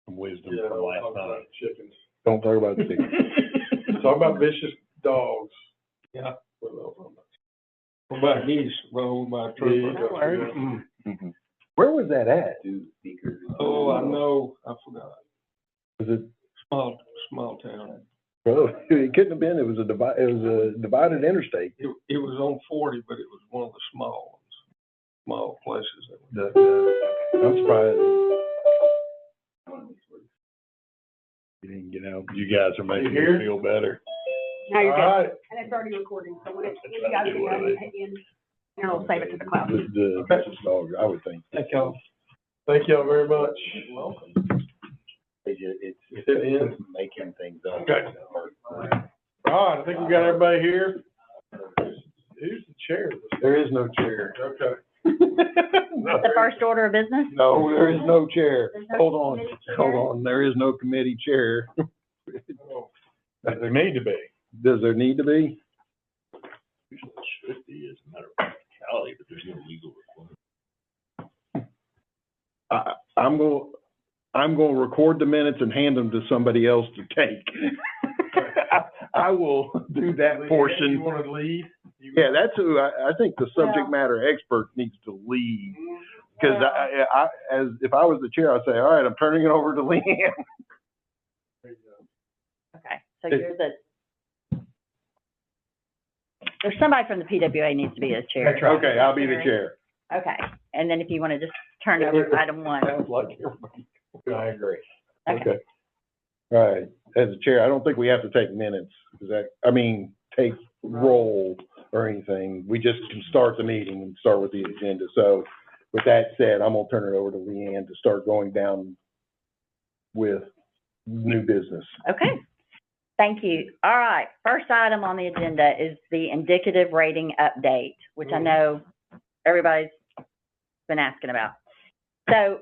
some wisdom from last night. Chickens. Don't talk about chickens. Talk about vicious dogs. Yeah. What about geese? Rolled by a trooper. Mm-hmm. Where was that at? Oh, I know. I forgot. Was it? Small town. Well, it couldn't have been. It was a divided interstate. It was on 40, but it was one of the small ones. Small places. I'm surprised. You didn't get out. You guys are making me feel better. No, you're good. All right. And it's already recording, so when you guys get done, and it'll save it to the cloud. The vicious dog, I would think. Thank y'all. Thank y'all very much. You're welcome. It's making things up. Okay. All right, I think we got everybody here. Who's the chair? There is no chair. Okay. That's the first order of business? No, there is no chair. There's no Hold on, committee chair? hold on. There is no committee chair. There need to be. Does there need to be? Usually it should be, as a matter of practicality, but there's no legal requirement. I'm going to record the minutes and hand them to somebody else to take. I will do that portion. You want to lead? Yeah, that's who I think the subject matter expert needs to lead. Because if I was the chair, I'd say, all right, I'm turning it over to Leanne. Okay, so you're there's somebody from the PWA needs to be a chair. That's right. Okay, I'll be the chair. Okay, and then if you want to just turn over to item one. Sounds like everybody. I agree. Okay. All right, as a chair, I don't think we have to take minutes. Take roll or anything. We just can start the meeting and start with the agenda. So with that said, I'm gonna turn it over to Leanne to start going down with new business. Okay, thank you. All right, first item on the agenda is the indicative rating update, which I know everybody's been asking about. So,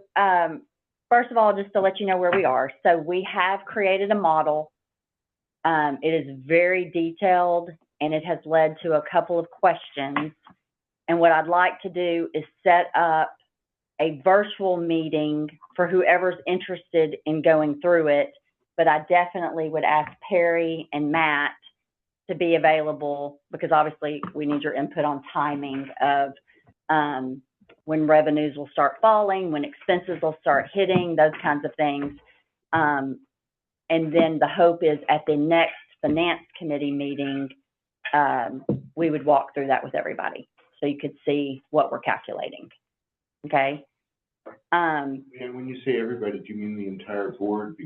first of all, just to let you know where we are. So we have created a model. It is very detailed and it has led to a couple of questions. And what I'd like to do is set up a virtual meeting for whoever's interested in going through it. But I definitely would ask Perry and Matt to be available because obviously we need your input on timing of when revenues will start falling, when expenses will start hitting, those kinds of things. And then the hope is at the next finance committee meeting, we would walk through that with everybody so you could see what we're calculating. Okay. And when you say everybody, do you mean the entire board?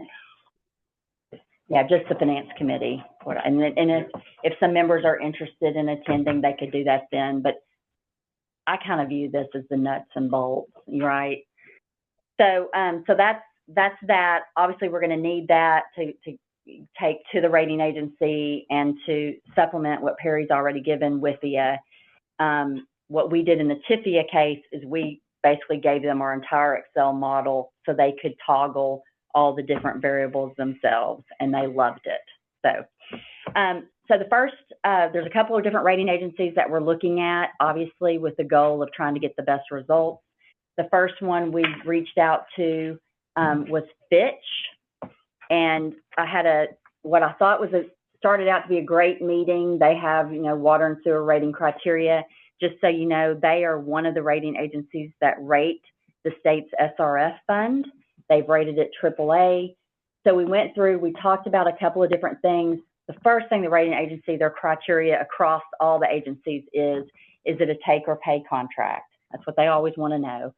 Yeah, just the finance committee. And if some members are interested in attending, they could do that then. But I kind of view this as the nuts and bolts, right? So that's that. Obviously, we're going to need that to take to the rating agency and to supplement what Perry's already given with the what we did in the TIFIA case is we basically gave them our entire Excel model so they could toggle all the different variables themselves, and they loved it. So the first, there's a couple of different rating agencies that we're looking at, obviously with the goal of trying to get the best results. The first one we reached out to was Fitch, and I had what I thought started out to be a great meeting. They have, water and sewer rating criteria. Just so you know, they are one of the rating agencies that rate the state's SRF fund. They've rated it AAA. So we went through, we talked about a couple of different things. The first thing, the rating agency, their criteria across all the agencies is it a take or pay contract? That's what they always want to know.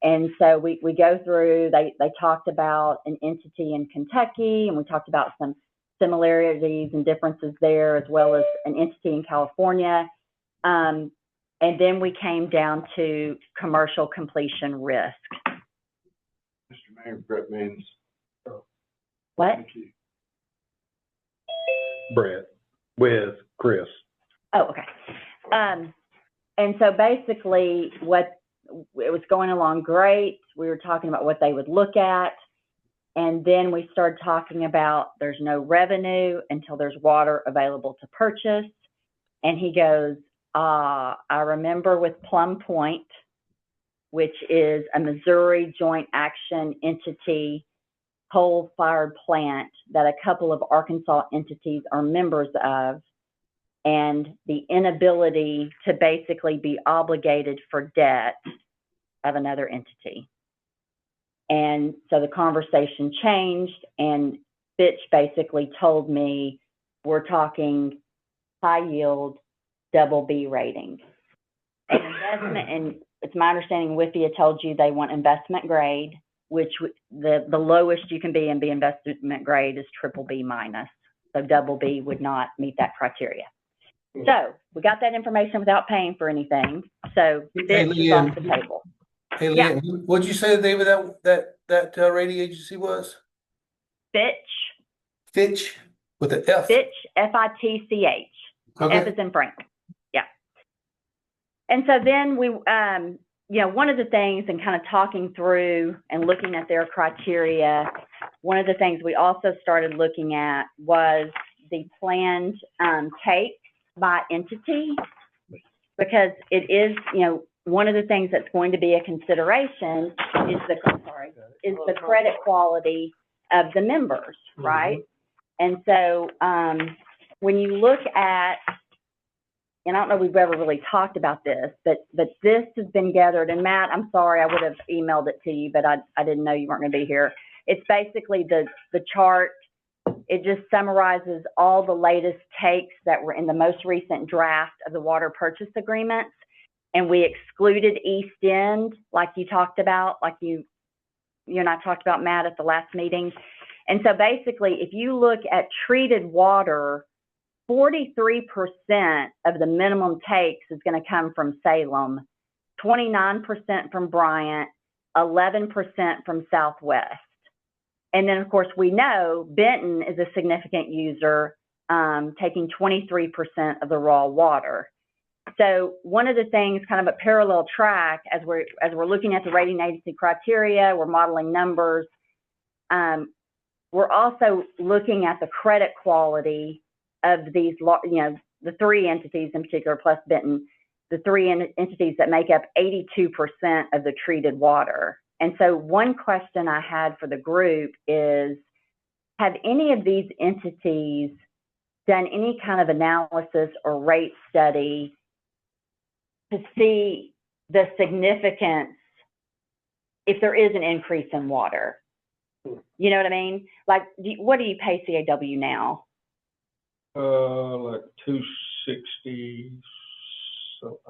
And so we go through, they talked about an entity in Kentucky, and we talked about some similarities and differences there, as well as an entity in California. And then we came down to commercial completion risk. Mr. Mayor, Brett Maines. What? Thank you. Brett with Chris. Oh, okay. And so basically it was going along great. We were talking about what they would look at. And then we started talking about there's no revenue until there's water available to purchase. And he goes, I remember with Plum Point, which is a Missouri joint action entity coal-fired plant that a couple of Arkansas entities are members of, and the inability to basically be obligated for debt of another entity. And so the conversation changed, and Fitch basically told me, we're talking high yield, double B rating. And investment, and it's my understanding WIFIA told you they want investment grade, which the lowest you can be and be investment grade is triple B minus. So double B would not meet that criteria. So we got that information without paying for anything. So Fitch is off the table. Hey, Yeah. Leanne, what'd you say the name of that rating agency was? Fitch, Fitch with an F. Fitch, F-I-T-C-H. Okay. F is in Frank. Yeah. And so then we, you know, one of the things, and kind of talking through and looking at their criteria, one of the things we also started looking at was the planned take by entity, because it is, you know, one of the things that's going to be a consideration is the credit quality of the members, right? And so when you look at, and I don't know if we've ever really talked about this, but this has been gathered, and Matt, I'm sorry, I would have emailed it to you, but I didn't know you weren't going to be here. It's basically the chart. It just summarizes all the latest takes that were in the most recent draft of the water purchase agreements. And we excluded East End, like you talked about, like you and I talked about, Matt, at the last meeting. And so basically, if you look at treated water, 43% of the minimum takes is going to come from Salem, 29% from Bryant, 11% from Southwest. And then, of course, we know Benton is a significant user, taking 23% of the raw water. So one of the things, kind of a parallel track, as we're looking at the rating agency criteria, we're modeling numbers. We're also looking at the credit quality of these, you know, the three entities in particular, plus Benton, the three entities that make up 82% of the treated water. And so one question I had for the group is, have any of these entities done any kind of analysis or rate study to see the significance if there is an increase in water? You know what I mean? Like, what do you pay CAW now? Like 260, so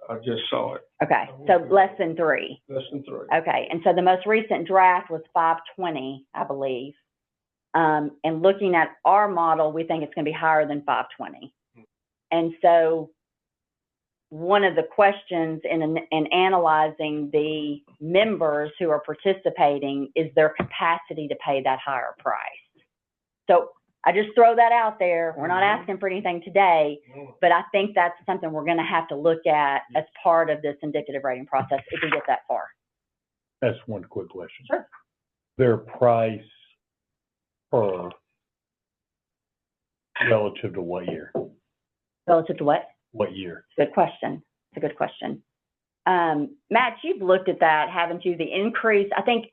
I just saw it. Okay, so less than 3. Less than 3. Okay, and so the most recent draft was 520, I believe. And looking at our model, we think it's going to be higher than 520. And so one of the questions in analyzing the members who are participating is their capacity to pay that higher price. So I just throw that out there. We're not asking for anything today, but I think that's something we're going to have to look at as part of this indicative rating process if we get that far. That's one quick question. Sure. Their price per relative to what year? Relative to what? What year? Good question. It's a good question. Matt, you've looked at that, haven't you? The increase, I think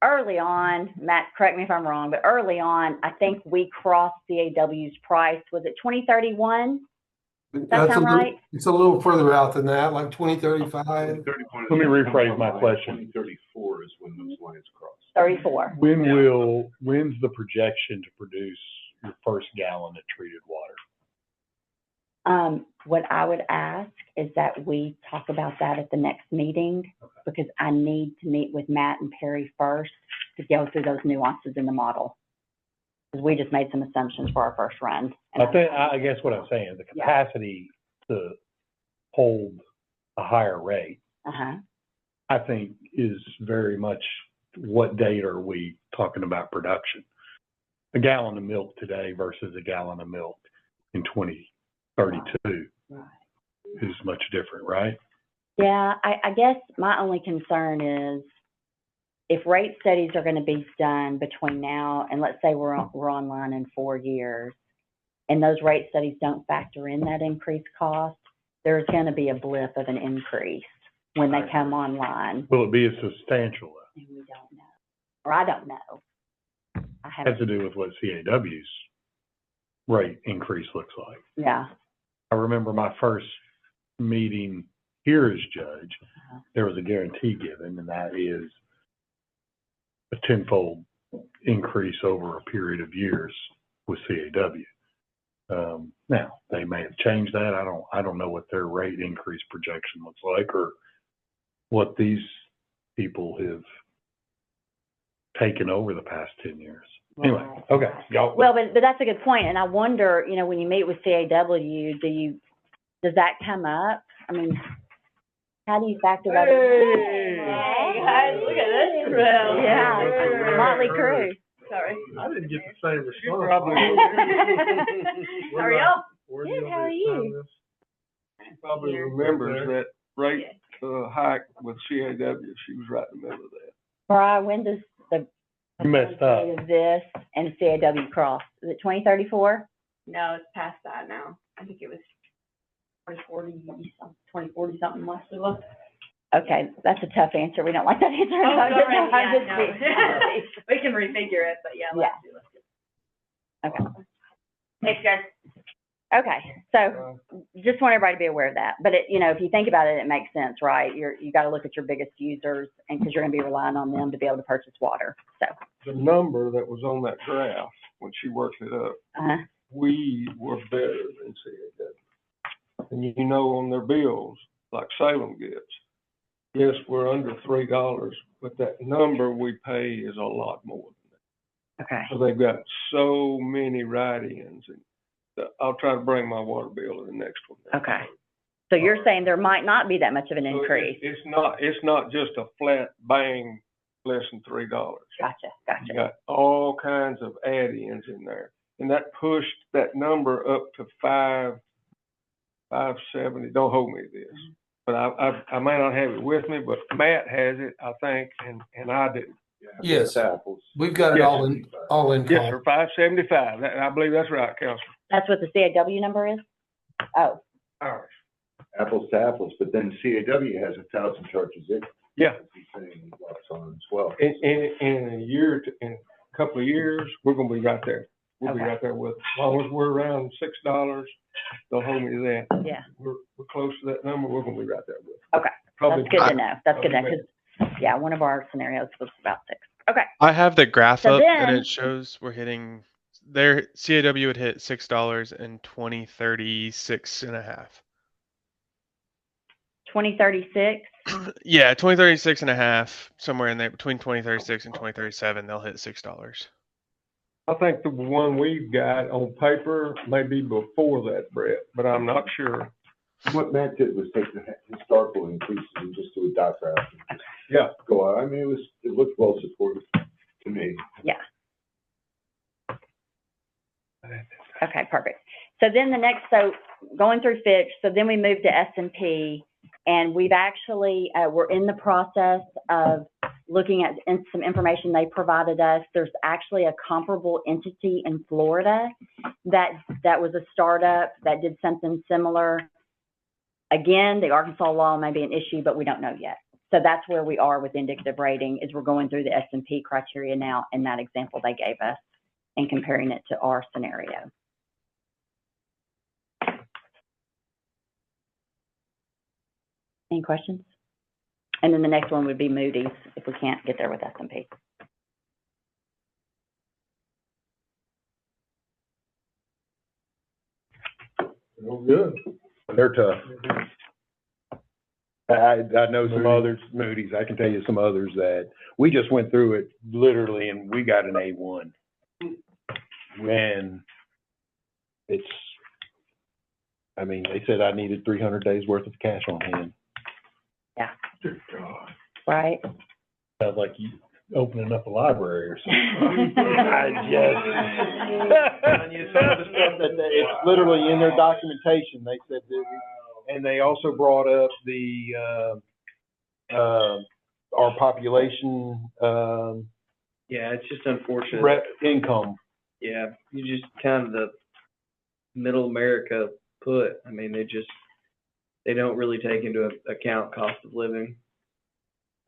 early on, Matt, correct me if I'm wrong, but early on, I think we crossed CAW's price. Was it 2031? Does that sound right? It's a little further out than that, like 2035. Let me rephrase my question. 2034 is when those lines cross. 34. When's the projection to produce your first gallon of treated water? What I would ask is that we talk about that at the next meeting, because I need to meet with Matt and Perry first to go through those nuances in the model. Because we just made some assumptions for our first run. I guess what I'm saying is the capacity to hold a higher rate, I think, is very much what date are we talking about production. A gallon of milk today versus a gallon of milk in 2032 is much different, right? Yeah, I guess my only concern is if rate studies are going to be done between now and let's say we're online in 4 years, and those rate studies don't factor in that increased cost, there's going to be a blip of an increase when they come online. Will it be as substantial? And we don't know, or I don't know. have, has to do with what CAW's rate increase looks like. yeah, I remember my first meeting here as judge, there was a guarantee given, and that is a tenfold increase over a period of years with CAW. Now, they may have changed that. I don't know what their rate increase projection looks like or what these people have taken over the past 10 years. Anyway, okay, y'all. well, but that's a good point, and I wonder, you know, when you meet with CAW, does that come up? I mean, how do you factor that in? Hey, guys, look at this crew. Yeah, Hey. motley crew. Sorry. I didn't get the same response. probably- How are y'all? Good, how are you? She probably remembers that rate, hike with CAW. She was right in the middle of that. Mariah, when does the You messed up. of this and CAW cross? Is it 2034? No, it's past that now. I think it was 2040 something last we looked. Okay, that's a tough answer. We don't like that answer. Oh, I'm just- sorry, I'm yeah, just no. being- We can refigure it, but yeah, last we looked. Okay. Thanks, guys. Okay, so just want everybody to be aware of that. But it, you know, if you think about it, it makes sense, right? You got to look at your biggest users, and because you're going to be relying on them to be able to purchase water. So, The number that was on that graph, when she worked it up, we were better than CAW. And you know, on their bills, like Salem gets, yes, we're under $3, but that number we pay is a lot more than that. okay, So they've got so many write-ins, and I'll try to bring my water bill in the next one. okay. So you're saying there might not be that much of an So increase? It's not just a flat bang, less than $3. Gotcha, You gotcha. got all kinds of add-ins in there, and that pushed that number up to 570. Don't hold me to this, but I may not have it with me, but Matt has it, I think, and I do. Yes, Apples. we've got it Yes, all in Yes, call. sir, 575. I believe that's right, Counselor. That's what the CAW number is? Oh, Ours. Apples to apples, but then CAW has 1,000 charges it. Yeah. He's saying lots on as well. In a couple of years, we're gonna be right there. We'll be Okay. right there with it. As long as we're around $6, don't hold me to that. yeah, We're close to that number, we're gonna be right there with it. okay. Probably. That's good to know. That's good to know, 'cause, yeah, one of our scenarios was about 6. Okay, I have the graph So up and then- it shows we're hitting their CAW would hit $6 in 2036.5. 2036? Yeah, 2036.5, somewhere in there between 2036 and 2037, they'll hit $6. I think the one we've got on paper may be before that, Brett, but I'm not sure. What Matt did was take the historical increases and just do a dot graph. and just Yeah. Go on. I mean, it looked well supported to me. Yeah. Okay, perfect. So then so going through Fitch, so then we moved to S&P, and we've actually, we're in the process of looking at some information they provided us. There's actually a comparable entity in Florida that was a startup that did something similar. Again, the Arkansas law may be an issue, but we don't know yet. So that's where we are with indicative rating, is we're going through the S&P criteria now and that example they gave us and comparing it to our scenario. Any questions? And then the next one would be Moody's if we can't get there with S&P. Oh, good. They're tough. I know some others, Moody's, I can tell you some others that, we just went through it literally and we got an A1. When it's, I mean, they said I needed 300 days worth of cash on hand. Dear God. Right? Sounds like you opening up a library or something. It's literally in their documentation. They said that, and they also brought up the, our population, Yeah, it's just unfortunate. income. Yeah, you just kind of the middle America put. I mean, they don't really take into account cost of living.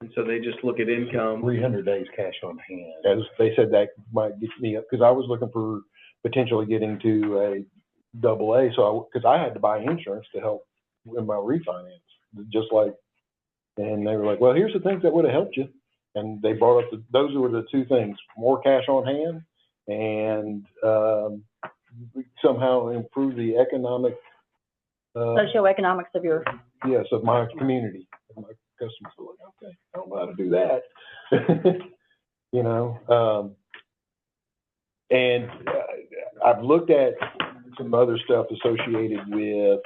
And so they just look at income. 300 days cash on hand. As they said, that might get me up, because I was looking for potentially getting to a AA, because I had to buy insurance to help in my refinance, just like, and they were like, well, here's the things that would have helped you. And they brought up, those were the two things, more cash on hand and, somehow improve the economic, Socioeconomics of your, yes, of my community. And my customers were like, okay, I don't know how to do that. You know, and I've looked at some other stuff associated with,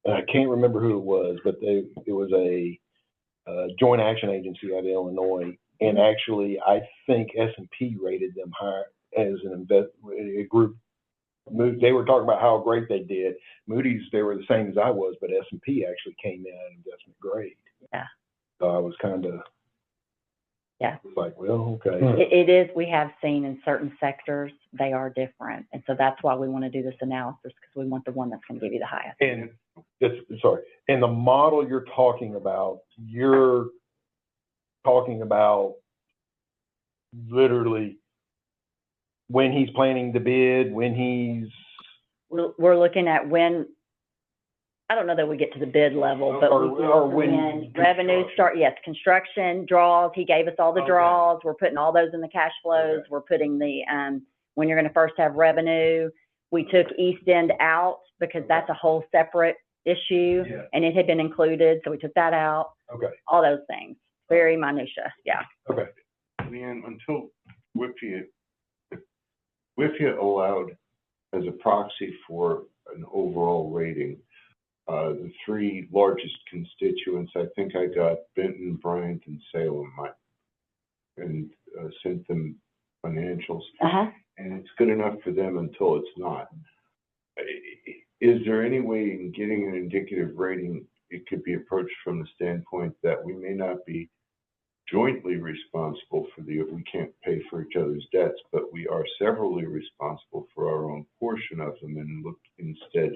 and I can't remember who it was, but it was a joint action agency out of Illinois. And actually, I think S&P rated them higher as a group. They were talking about how great they did. Moody's, they were the same as I was, but S&P actually came in at investment grade. yeah. So I was kind of, Yeah. like, well, okay. It is, we have seen in certain sectors, they are different. And so that's why we want to do this analysis, because we want the one that's going to give you the highest. And and the model you're talking about literally when he's planning to bid, when he's. We're looking at when, I don't know that we get to the bid level, but Or when revenues start, yes, construction, draws, he gave us all the Okay. draws, we're putting all those in the cash flows, Okay. we're putting the, when you're gonna first have revenue. We took East End out because that's a whole separate issue, Yeah. and it had been included, so we took that out, Okay, all those things, very minutia, yeah. okay. Leanne, until WIFIA allowed as a proxy for an overall rating, the three largest constituents, I think I got Benton, Bryant, and Salem, and sent them financials. Uh-huh. And it's good enough for them until it's not. Is there any way in getting an indicative rating, it could be approached from the standpoint that we may not be jointly responsible for we can't pay for each other's debts, but we are severally responsible for our own portion of them, and look instead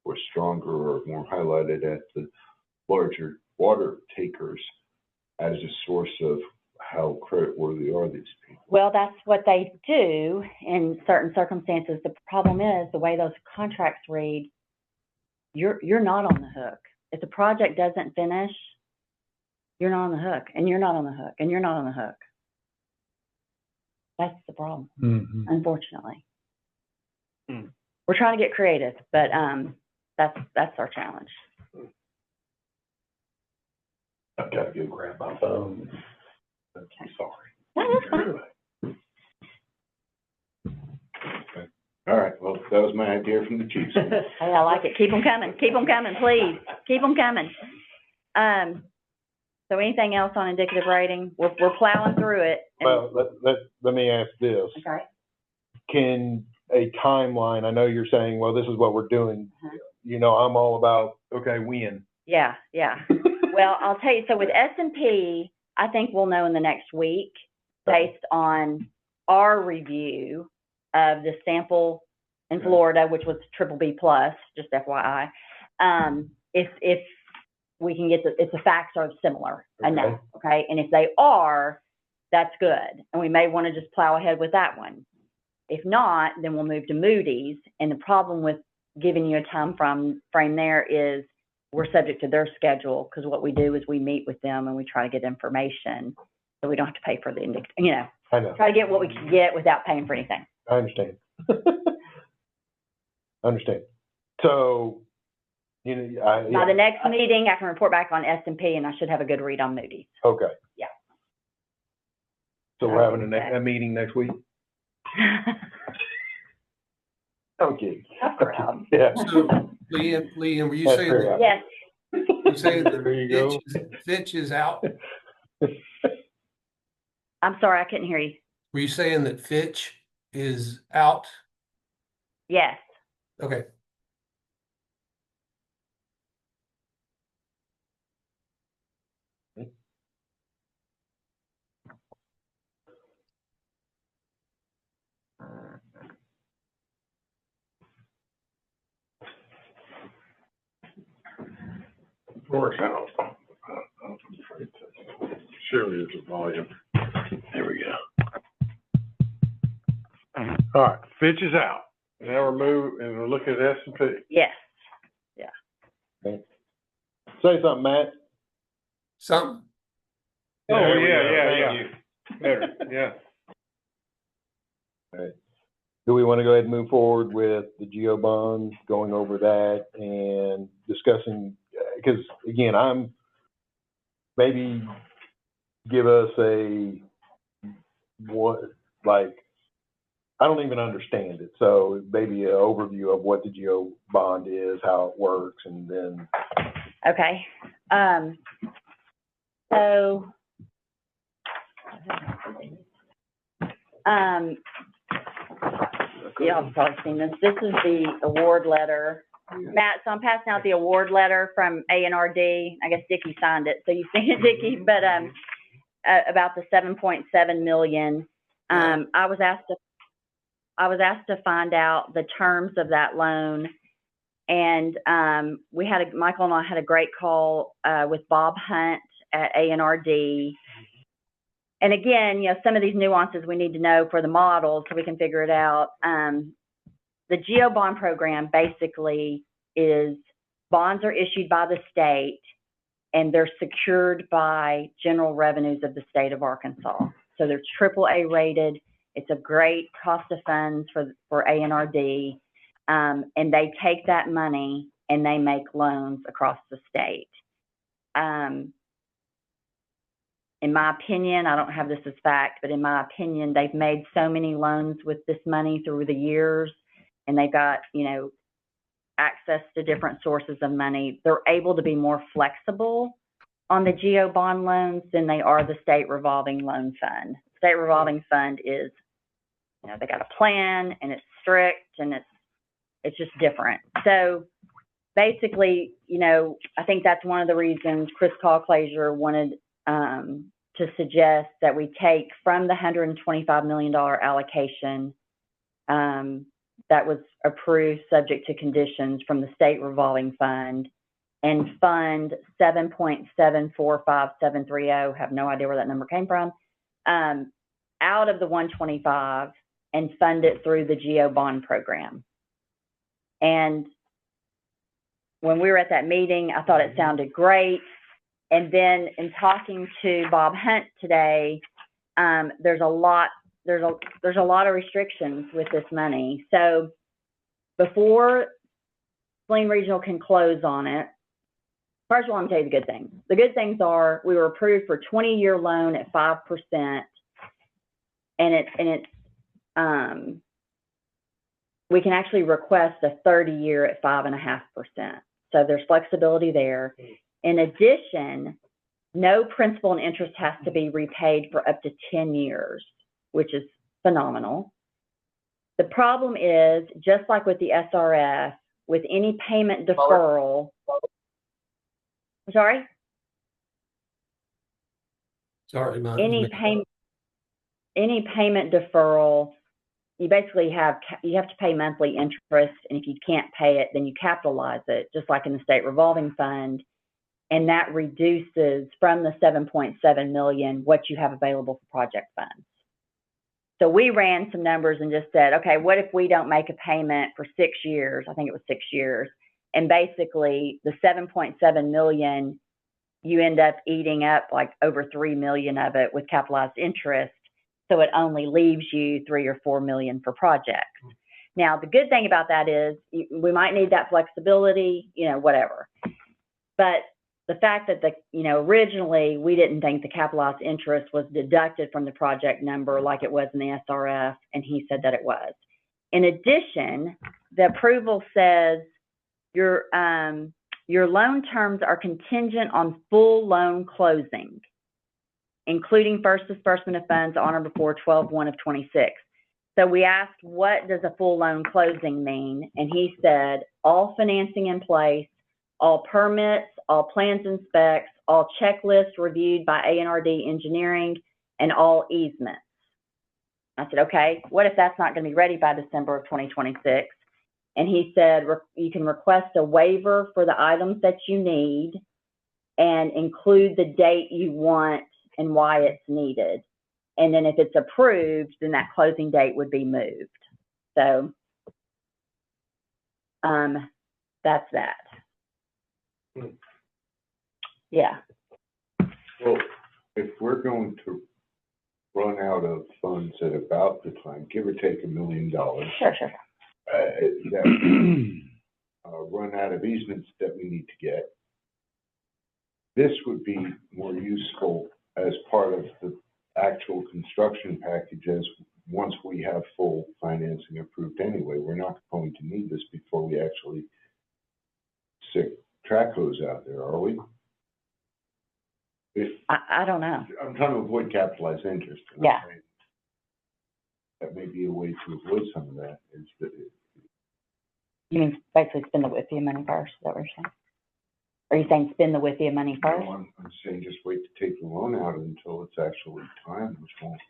for stronger or more highlighted at the larger water takers as a source of how creditworthy are these people? Well, that's what they do in certain circumstances. The problem is the way those contracts read, you're not on the hook. If the project doesn't finish, you're not on the hook, and you're not on the hook, and you're not on the hook. That's the problem, unfortunately. We're trying to get creative, but that's our challenge. I've got to go grab my phone. I'm sorry. No, that's fine. Okay. All right, well, that was my idea from the chief. Hey, I like it. Keep them coming. Keep them coming, please. Keep them coming. So anything else on indicative rating? We're plowing through it. Well, let me ask this. Okay. Can a timeline, I know you're saying, well, this is what we're doing. You know, I'm all about, okay, when? Yeah. Well, I'll tell you, so with S&P, I think we'll know in the next week based on our review of the sample in Florida, which was BBB plus, just FYI. If we can get if the facts are similar enough, okay? And if they are, that's good. And we may want to just plow ahead with that one. If not, then we'll move to Moody's. And the problem with giving you a time frame there is we're subject to their schedule, because what we do is we meet with them and we try to get information so we don't have to pay for the I know. try to get what we can get without paying for anything. I understand. So, you know, By the next meeting, I can report back on S&P, and I should have a good read on Moody's. Okay. Yeah. So we're having a meeting next week? Okay. I'm proud. Yeah. So, Leanne, were you That's saying fair. that, Yes. you saying There you go. that Fitch is out? I'm sorry, I couldn't hear you. Were you saying that Fitch is out? Yes. Okay. course, surely there's a volume. There we go. All right, Fitch is out. Now we're looking at S&P. Yes. Say something, Matt. Something. Oh, There we go. yeah. Thank you. Better, yeah. All right. Do we want to go ahead and move forward with the GEO bond, going over that and discussing, because again, maybe give us I don't even understand it. So maybe an overview of what the GEO bond is, how it works, and then. Okay. So, y'all have probably seen this. This is the award letter. Matt, so I'm passing out the award letter from A&RD. I guess Dickie signed it, so you've seen it, Dickie, but about the 7.7 million. I was asked to find out the terms of that loan, and Michael and I had a great call with Bob Hunt at A&RD. And again, some of these nuances we need to know for the model so we can figure it out. The GEO bond program basically is bonds are issued by the state and they're secured by general revenues of the state of Arkansas. So they're AAA rated. It's a great cost of funds for A&RD. And they take that money and they make loans across the state. In my opinion, I don't have this as fact, but in my opinion, they've made so many loans with this money through the years, and they've got, access to different sources of money. They're able to be more flexible on the GEO bond loans than they are the state revolving loan fund. State revolving fund is, they got a plan and it's strict and it's just different. So basically, I think that's one of the reasons Chris Callclaser wanted to suggest that we take from the $125 million allocation that was approved subject to conditions from the state revolving fund and fund 7.745730, have no idea where that number came from, out of the 125 and fund it through the GEO bond program. And when we were at that meeting, I thought it sounded great. And then in talking to Bob Hunt today, there's a lot of restrictions with this money. So before Saline Regional can close on it, first of all, I'm gonna tell you the good things. The good things are we were approved for a 20-year loan at 5%, and we can actually request a 30-year at 5.5%. So there's flexibility there. In addition, no principal and interest has to be repaid for up to 10 years, which is phenomenal. The problem is, just like with the SRF, with any payment deferral, Sorry, any payment deferral, you basically have to pay monthly interest, and if you can't pay it, then you capitalize it, just like in the state revolving fund. And that reduces from the 7.7 million what you have available for project funds. So we ran some numbers and just said, okay, what if we don't make a payment for 6 years? I think it was 6 years. And basically the 7.7 million, you end up eating up like over 3 million of it with capitalized interest. So it only leaves you 3 or 4 million for projects. Now, the good thing about that is we might need that flexibility, whatever. But the fact that originally we didn't think the capitalized interest was deducted from the project number like it was in the SRF, and he said that it was. In addition, the approval says your loan terms are contingent on full loan closing, including first disbursement of funds on or before 12/1/26. So we asked, what does a full loan closing mean? And he said, all financing in place, all permits, all plans and specs, all checklists reviewed by A&RD Engineering, and all easements. I said, okay, what if that's not going to be ready by December of 2026? And he said, you can request a waiver for the items that you need, and include the date you want and why it's needed. And then if it's approved, then that closing date would be moved. So, that's that. Yeah. Well, if we're going to run out of funds at about the time, give or take $1 million, Sure. that run out of easements that we need to get, this would be more useful as part of the actual construction package as once we have full financing approved anyway. We're not going to need this before we actually stick track hose out there, are we? I don't know. I'm trying to avoid capitalized interest. Yeah. That may be a way to avoid some of that, is that You mean basically spend the WIFIA money first, is that what you're saying? Are you saying spend the WIFIA money first? no, I'm saying just wait to take the loan out until it's actually time, which won't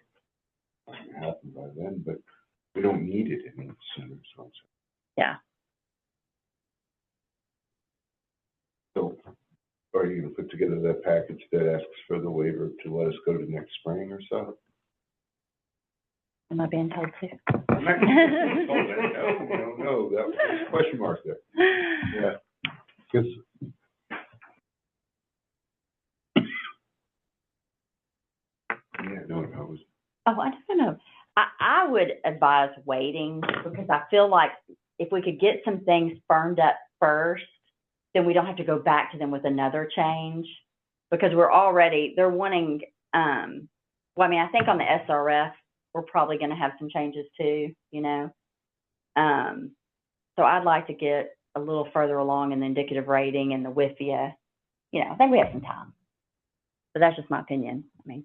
happen by then, but we don't need it any sooner, so I'm saying. Yeah. So are you gonna put together that package that asks for the waiver to let us go to next spring or so? Am I being told to? No, that was a question mark there. Yeah, because Yeah, no, I was, Oh, I don't know. I would advise waiting because I feel like if we could get some things firmed up first, then we don't have to go back to them with another change because they're wanting, well, I mean, I think on the SRF, we're probably going to have some changes too, you know? So I'd like to get a little further along in the indicative rating and the WIFIA. You know, I think we have some time, but that's just my opinion. I mean.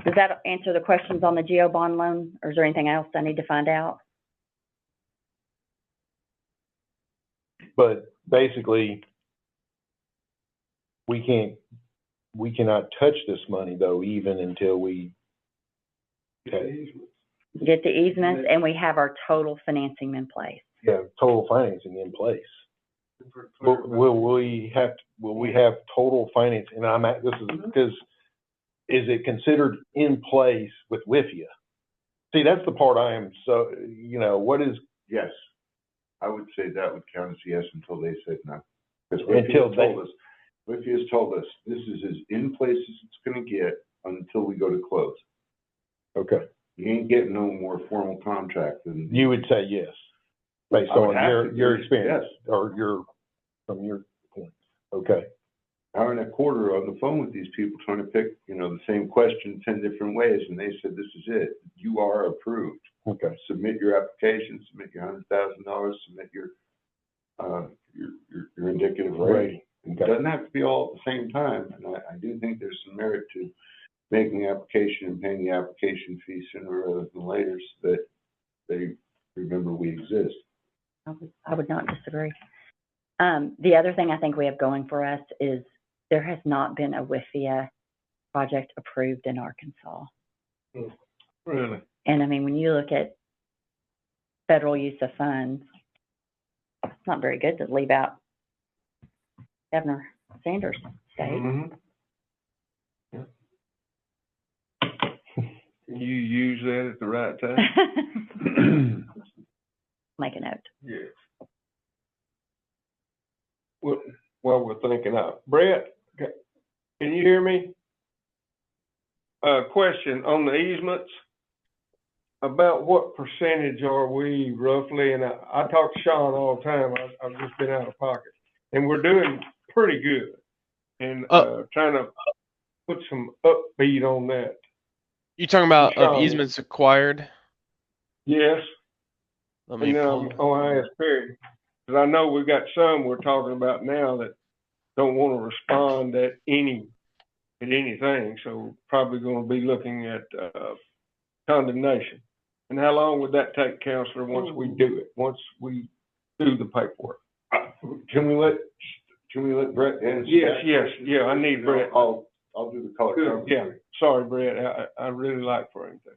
Does that answer the questions on the GO bond loan, or is there anything else I need to find out? but basically, we cannot touch this money though, even until we. Get the easements, and we have our total financing in place. Yeah, total financing in place. Will we have total finance, and this is because, is it considered in place with WIFIA? See, that's the part I am, so, what is, yes, I would say that would count as yes until they said no. Because WIFIA has told us this is as in place as it's gonna get until we go to close. okay, You ain't getting no more formal contract than. you would say yes, based I would on have to, your experience, yes. or from your point, okay. Hour and a quarter on the phone with these people trying to pick, the same question 10 different ways, and they said, this is it. You are approved. Okay. Submit your application, submit your $100,000, submit your indicative rating. It doesn't have to be all at the same time, and I do think there's some merit to making the application and paying the application fee sooner rather than later so that they remember we exist. I would not disagree. The other thing I think we have going for us is there has not been a WIFIA project approved in Arkansas. Really? And I mean, when you look at federal use of funds, it's not very good to leave out Governor Sanders' state. Mm-hmm. You use that at the right time? Make a note. Yes. Well, while we're thinking out, Brett, can you hear me? Question on the easements. About what percentage are we roughly? And I talk to Sean all the time. I've just been out of pocket, and we're doing pretty good. And trying to put some upbeat on that. You talking about Sean, easements acquired? Yes. Let me And then pull. I ask Perry, because I know we've got some we're talking about now that don't want to respond at anything. So probably going to be looking at condemnation. And how long would that take, Counselor, once we do it? Once we do the paperwork? Can we let Brett answer? Yes. Yeah, I need Brett. I'll do the color. Good. Yeah. Sorry, Brett. I really like for anything.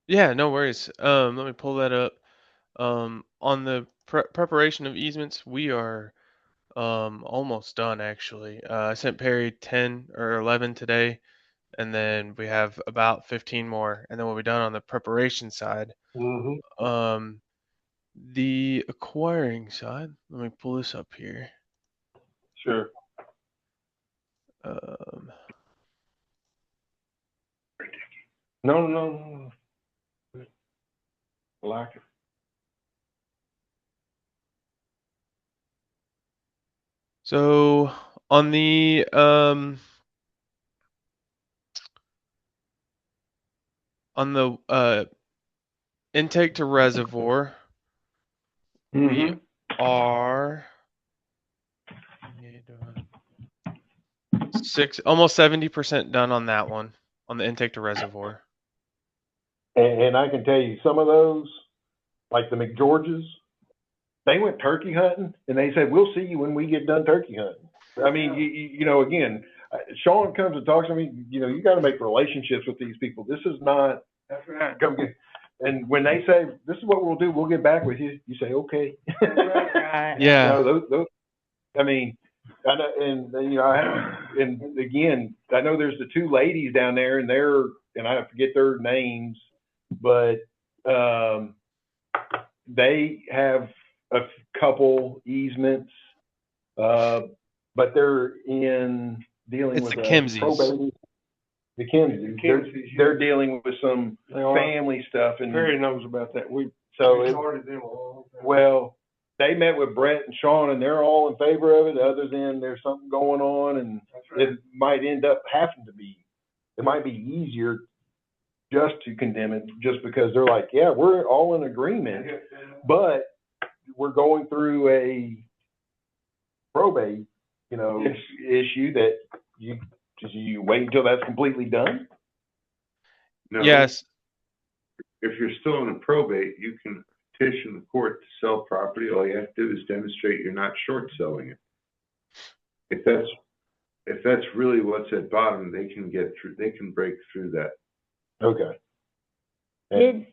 Yeah, no worries. Let me pull that up. On the preparation of easements, we are almost done actually. I sent Perry 10 or 11 today, and then we have about 15 more, and then we'll be done on the preparation side. Mm-hmm. The acquiring side, let me pull this up here. Sure. No. I like it. So on the intake to reservoir, we are almost 70% done on that one, on the intake to reservoir. And I can tell you, some of those, like the McGeorges, they went turkey hunting, and they said, "We'll see you when we get done turkey hunting." I mean, you know, again, Sean comes and talks to me. You know, you got to make relationships with these people. This is not. That's right. Come get. And when they say, "This is what we'll do, we'll get back with you," you say, "Okay." Right. Yeah. You know, those. I mean, I know, and you know, and again, I know there's the two ladies down there, and I forget their names, but they have a couple easements, but they're in dealing It's with the Kimseys. probate. The Kimseys, they're dealing with some family stuff, and Perry knows about that. We started them a long time. Well, they met with Brett and Sean, and they're all in favor of it, other than there's something going on, and it might end up having to be. It might be easier just to condemn it, just because they're like, yeah, we're all in agreement, but we're going through a probate, you know, issue that you wait until that's completely done. No. Yes. If you're still in a probate, you can petition the court to sell property. All you have to do is demonstrate you're not short selling it. If that's really what's at bottom, they can get through. They can break through that. Okay. Did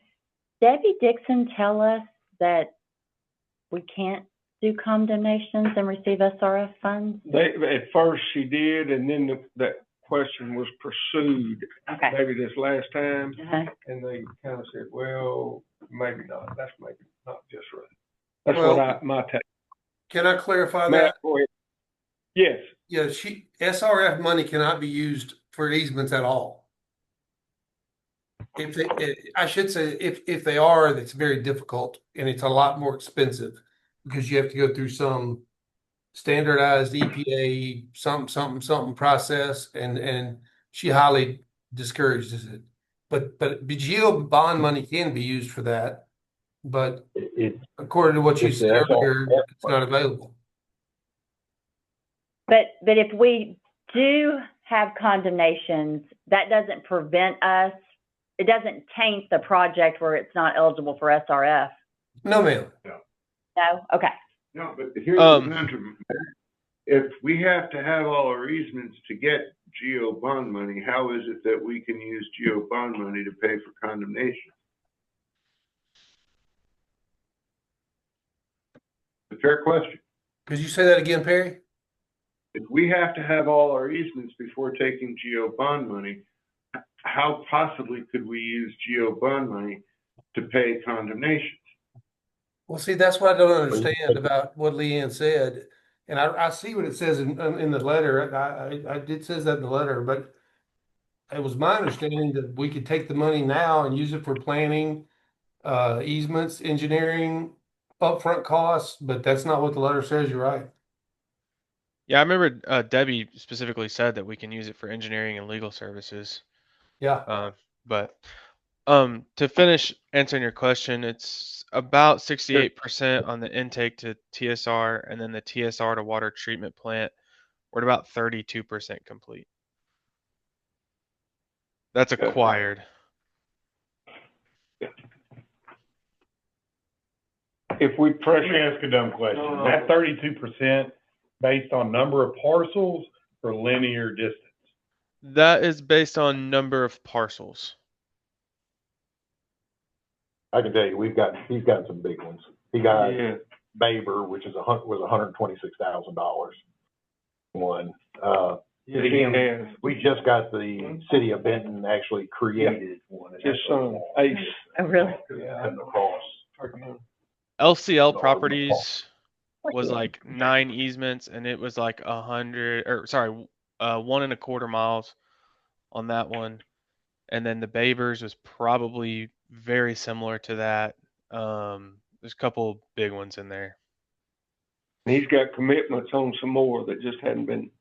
Debbie Dixon tell us that we can't do condemnations and receive SRF funds? At first she did, and then that question was pursued. Okay. Maybe this last time, Uh-huh. and they kind of said, well, maybe not. That's maybe not just right. That's Well, what my take. Can I clarify Matt, that? go ahead. Yes. Yeah, SRF money cannot be used for easements at all. I should say, if they are, that's very difficult, and it's a lot more expensive because you have to go through some standardized EPA something process, and she highly discourages it. But geo bond money can be used for that, but according to what you said earlier, it's not available. But if we do have condemnations, that doesn't prevent us. It doesn't taint the project where it's not eligible for SRF. No, ma'am. No. Okay. No, but here's the conundrum. If we have to have all our easements to get geo bond money, how is it that we can use geo bond money to pay for condemnation? It's a fair question. Could you say that again, Perry? If we have to have all our easements before taking geo bond money, how possibly could we use geo bond money to pay condemnations? Well, see, that's what I don't understand about what Leanne said. And I see what it says in the letter. It says that in the letter, but it was my understanding that we could take the money now and use it for planning, easements, engineering, upfront costs, but that's not what the letter says. You're right. Yeah, I remember Debbie specifically said that we can use it for engineering and legal services. Yeah. But to finish answering your question, it's about 68% on the intake to TSR, and then the TSR to water treatment plant, we're at about 32% complete. That's acquired. If we Let pressure, me ask a dumb question. That 32% based on number of parcels or linear distance? That is based on number of parcels. I can tell you, he's gotten some big ones. He got yeah, Baber, which is was $126,000 one. Yes, he has. We just got the city of Benton actually created one. His son, Ace. Oh, really? Cutting across. LCL Properties was like 9 easements, and it was like 1.25 miles on that one. And then the Babers was probably very similar to that. There's a couple big ones in there. He's got commitments on some more that just hadn't been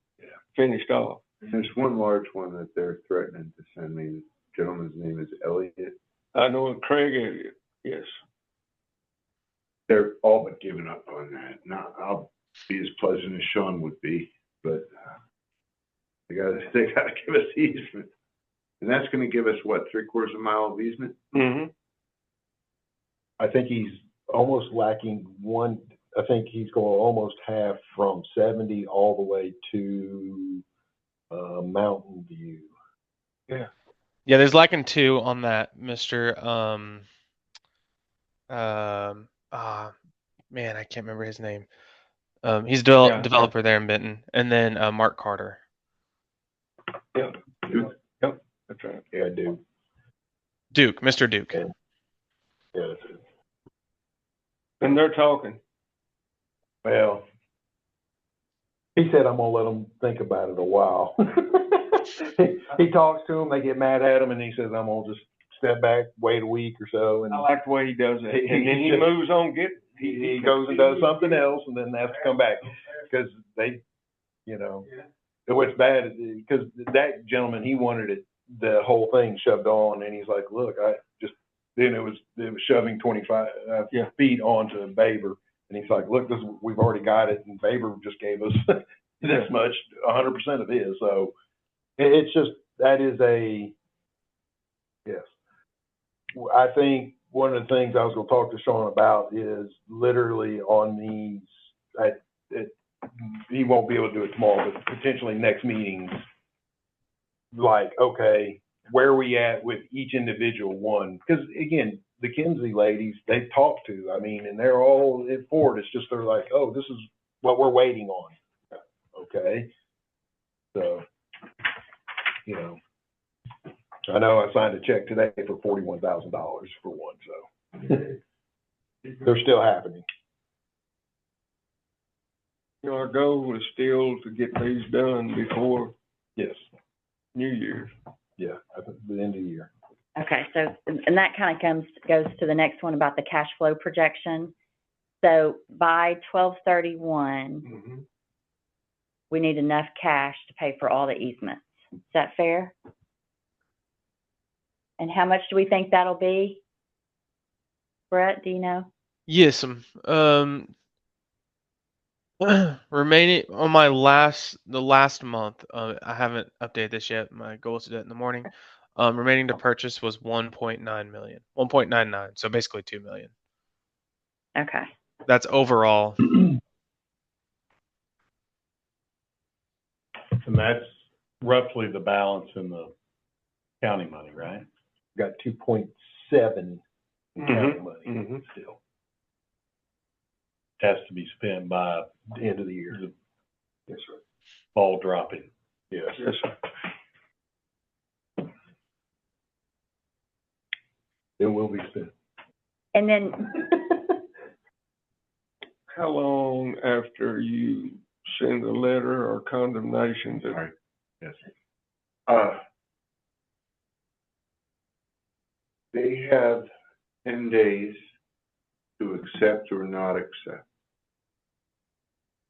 finished off. There's one large one that they're threatening to send me. The gentleman's name is Elliot. I know in Craig area, yes. They're all but giving up on that. Now, I'll be as pleasant as Sean would be, but they gotta give us easement. And that's gonna give us, what, 3/4 mile of easement? Mm-hmm. I think he's almost lacking one. I think he's going almost half from 70 all the way to Mountain View. Yeah. Yeah, there's lacking 2 on that, Mr. Man, I can't remember his name. He's a developer there in Benton, and then Mark Carter. Yeah. Yep. That's right. Yeah, Duke. Duke, Mr. Duke. Yeah, that's it. And they're talking. Well, he said I'm gonna let him think about it a while. he talks to them, they get mad at him, and he says I'm gonna just step back, wait a week or so. And I like the way he does it. And then he moves on, he goes and does something else, and then has to come back because they, what's bad is because that gentleman, he wanted the whole thing shoved on, and he's like, look, then it was shoving 25 feet onto Baber. And he's like, look, we've already got it. And Baber just gave us this much, 100% of his. So it's just, that is yes. I think one of the things I was going to talk to Sean about is literally on these, he won't be able to do it tomorrow, but potentially next meetings, like, okay, where are we at with each individual one? Because again, the Kinsey ladies, they've talked to, and they're all for it. It's just, they're like, oh, this is what we're waiting on. Okay. So, I know I signed a check today for $41,000 for one. So they're still happening. Our goal is still to get these done before Yes. New Year's. Yeah. At the end of the year. Okay, so, and that kind of goes to the next one about the cash flow projection. So by 12/31, we need enough cash to pay for all the easements. Is that fair? And how much do we think that'll be? Brett, do you know? Yes, remaining on my the last month, I haven't updated this yet. My goal is to do it in the morning. Remaining to purchase was 1.9 million, 1.99. So basically 2 million. Okay. That's overall. And that's roughly the balance in the county money, right? Got 2.7 in county money still. Has to be spent by The end of the year. Yes, sir. Ball dropping. Yes. Yes, sir. It will be spent. And then, How long after you send a letter or condemnation to? Right. Yes. They have 10 days to accept or not accept.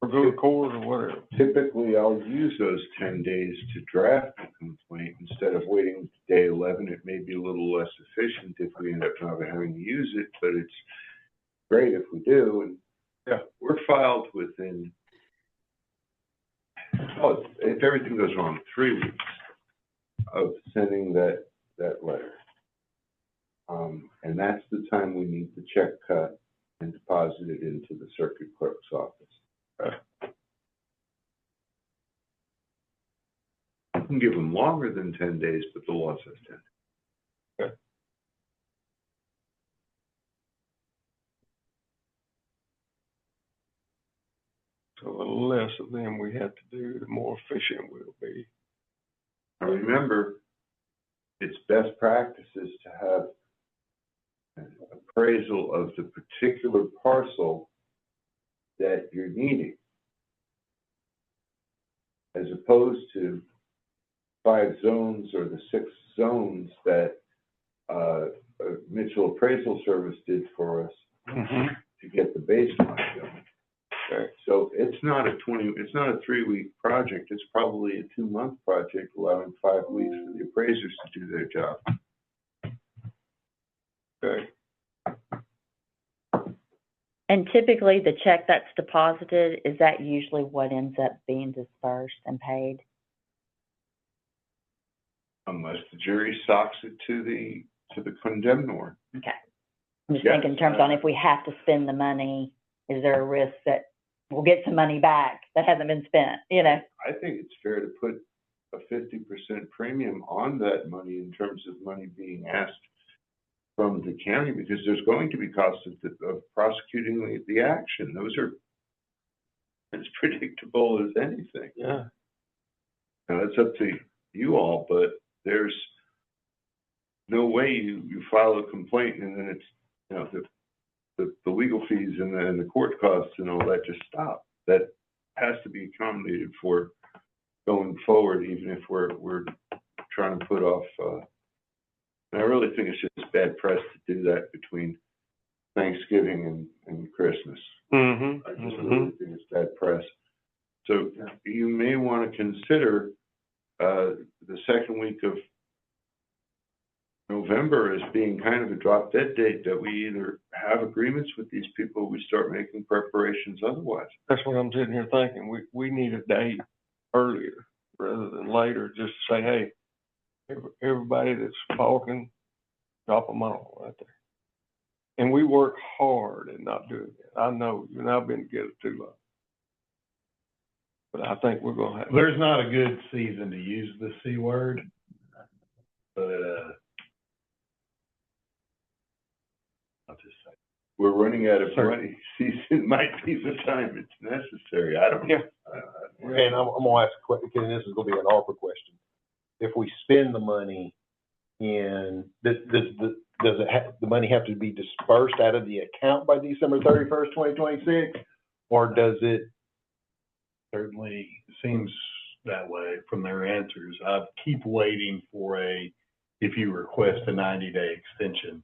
Or go to court or whatever? Typically, I'll use those 10 days to draft a complaint instead of waiting to day 11. It may be a little less efficient if we end up not having to use it, but it's great if we do. And we're filed within, if everything goes wrong, 3 weeks of sending that letter. And that's the time we need the check cut and deposited into the circuit clerk's office. I can give them longer than 10 days, but the law says 10. then we have to do, the more efficient we'll be. Now, remember, it's best practices to have an appraisal of the particular parcel that you're needing, as opposed to 5 zones or the 6 zones that Mitchell Appraisal Service did for us to get the baseline going. Okay. So it's not a 3-week project. It's probably a 2-month project, allowing 5 weeks for the appraisers to do their job. Okay. And typically, the check that's deposited, is that usually what ends up being dispersed and paid? Unless the jury stocks it to the condemnor. Okay. I'm just Yes. thinking in terms on if we have to spend the money, is there a risk that we'll get some money back that hasn't been spent, you know? I think it's fair to put a 50% premium on that money in terms of money being asked from the county, because there's going to be costs of prosecuting the action. Those are as predictable as anything. Yeah. Now, it's up to you all, but there's no way you file a complaint and then it's, you know, the legal fees and the court costs and all that just stop. That has to be accommodated for going forward, even if we're trying to put off, and I really think it's just bad press to do that between Thanksgiving and Christmas. I just really think it's bad press. So you may want to consider the second week of November as being kind of a drop dead date, that we either have agreements with these people, or we start making preparations otherwise. That's what I'm sitting here thinking. We need a date earlier rather than later, just to say, hey, everybody that's talking, drop them off right there. And we work hard at not doing it. I know you and I've been together too long. But I think we're gonna have. There's not a good season to use the C word, but, I'll just say. We're running out of money. Season might be the time it's necessary. I don't know. And I'm gonna ask a question, and this is gonna be an ARPA question. If we spend the money in, does the money have to be dispersed out of the account by December 31st, 2026? Or does it? Certainly seems that way from their answers. I keep waiting for if you request a 90-day extension,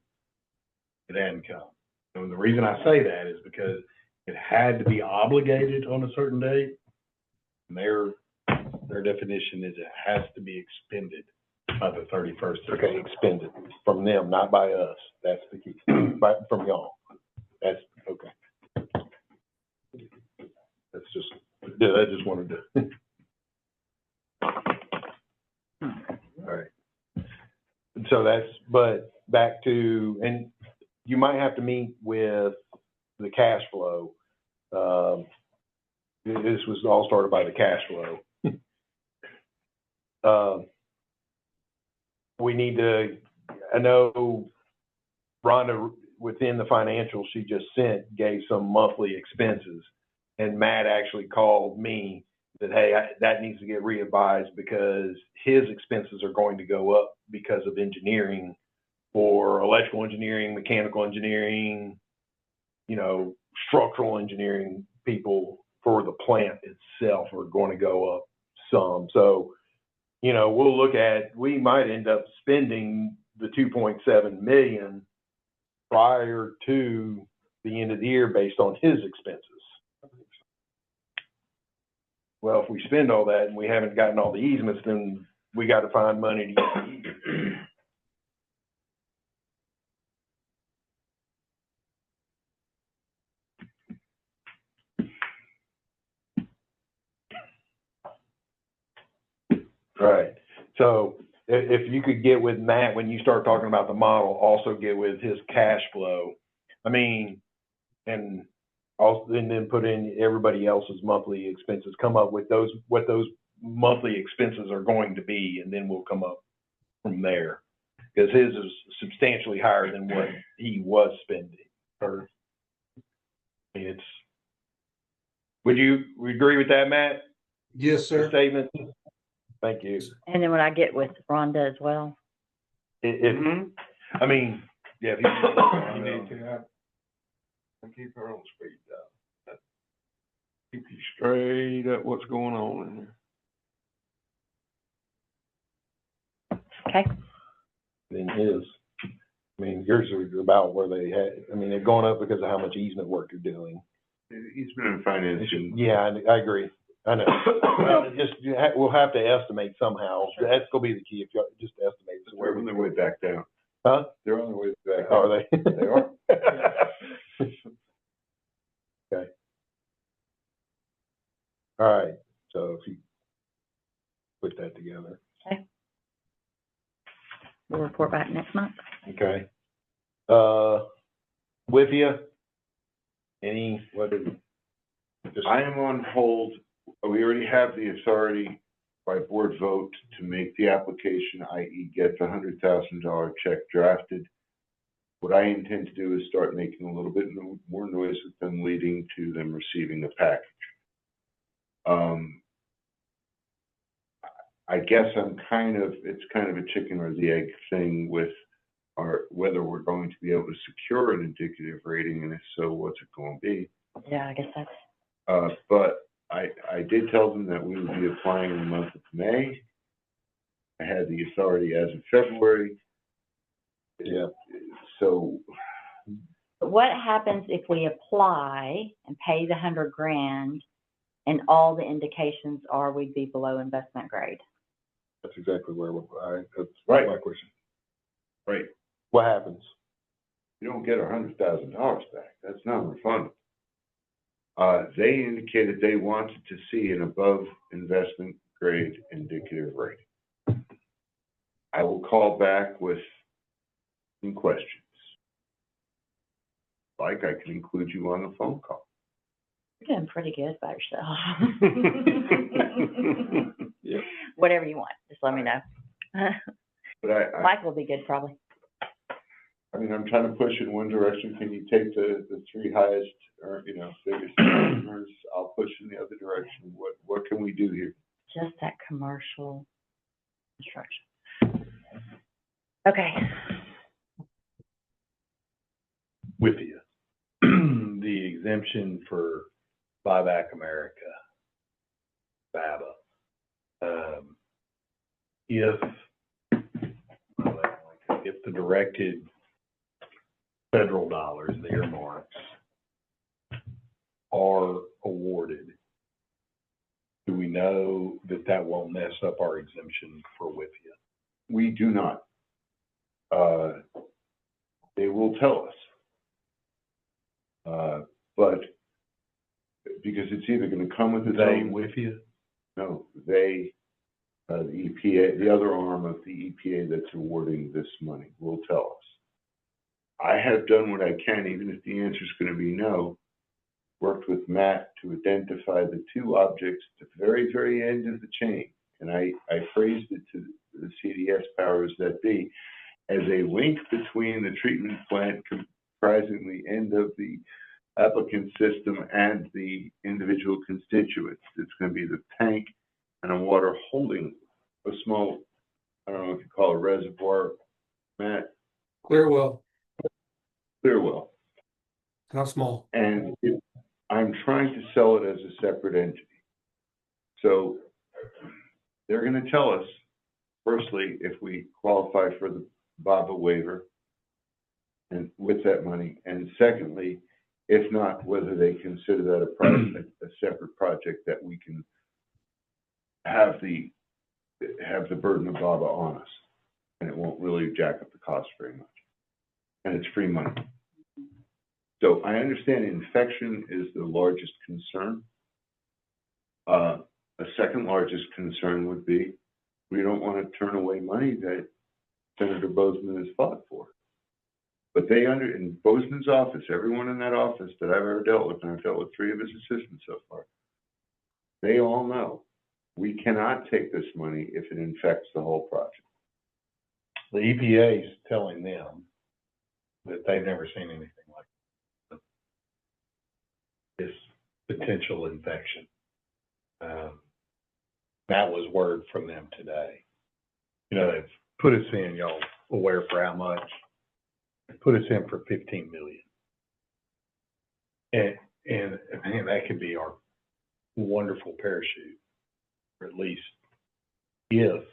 it hadn't come. And the reason I say that is because it had to be obligated on a certain date. And their definition is it has to be expended by the 31st. Okay, expended from them, not by us. That's the key. From y'all. That's okay. That's just, I just wanted to. All right. So but back to, and you might have to meet with the cash flow. This was all started by the cash flow. We need to, I know Rhonda, within the financials she just sent, gave some monthly expenses. And Matt actually called me, said, hey, that needs to get readvised because his expenses are going to go up because of engineering, for electrical engineering, mechanical engineering, structural engineering people for the plant itself are going to go up some. So, we'll look at, we might end up spending the 2.7 million prior to the end of the year based on his expenses. Well, if we spend all that and we haven't gotten all the easements, then we got to find money to get the easement. Right. So if you could get with Matt, when you start talking about the model, also get with his cash flow. And then put in everybody else's monthly expenses, come up with what those monthly expenses are going to be, and then we'll come up from there. Because his is substantially higher than what he was spending. Would you agree with that, Matt? Yes, The sir. statement? Thank you. And then when I get with Rhonda as well. I mean, yeah, if you, You need to have, and keep her on speed dial. Keep you straight up what's going on in there. Okay. then his, I mean, yours are about where they had, I mean, they're going up because of how much easement work you're doing. He's been in financing. Yeah, I agree. I know. Well, just, we'll have to estimate somehow. That's gonna be the key, if you just estimate. So They're on their way back down. Huh? They're on their way back down. Are they? They are. Okay. All right, so if you put that together. We'll report back next month. Okay. With you? What is? Just, I am on hold. We already have the authority by board vote to make the application, i.e. get the $100,000 check drafted. What I intend to do is start making a little bit more noise with them, leading to them receiving the package. I guess it's kind of a chicken or the egg thing with whether we're going to be able to secure an indicative rating, and if so, what's it going to be? Yeah, I guess that's. But I did tell them that we would be applying in the month of May. I had the authority as of February. yeah. So What happens if we apply and pay the $100,000 and all the indications are we'd be below investment grade? That's exactly where that's Right. my question. right, What happens? you don't get $100,000 back. That's non-refundable. They indicated they wanted to see an above investment grade indicative rating. I will call back with some questions. Like, I can include you on the phone call. You're doing pretty good by yourself. Yep. Whatever you want, just let me know. But Mike will be good probably. I mean, I'm trying to push in one direction. Can you take the three highest or, biggest customers? I'll push in the other direction. What can we do here? Just that commercial construction. Okay. With you. The exemption for Buyback America, BABA. If the directed federal dollars, the earmarks, are awarded, do we know that that won't mess up our exemption for with you? We do not. They will tell us. But because it's either going to come with its They own. with you? No, they, the EPA, the other arm of the EPA that's awarding this money will tell us. I have done what I can, even if the answer is going to be no, worked with Matt to identify the two objects at the very, very end of the chain. And I phrased it to the CDS powers that be as a link between the treatment plant comprising the end of the applicant system and the individual constituents. It's going to be the tank and a water holding a small, I don't know if you call it a reservoir, Matt. Clear well. Clear well. How small? And I'm trying to sell it as a separate entity. So they're going to tell us, firstly, if we qualify for the BABA waiver and with that money, and secondly, if not, whether they consider that a separate project that we can have the burden of BABA on us, and it won't really jack up the cost very much, and it's free money. So I understand infection is the largest concern. A second largest concern would be we don't want to turn away money that Senator Bozeman has fought for. But in Bozeman's office, everyone in that office that I've ever dealt with, and I've dealt with 3 of his assistants so far, they all know we cannot take this money if it infects the whole project. The EPA is telling them that they've never seen anything like this potential infection. That was word from them today. You know, they've put us in, y'all aware for how much? They put us in for 15 million. And man, that could be our wonderful parachute, or at least if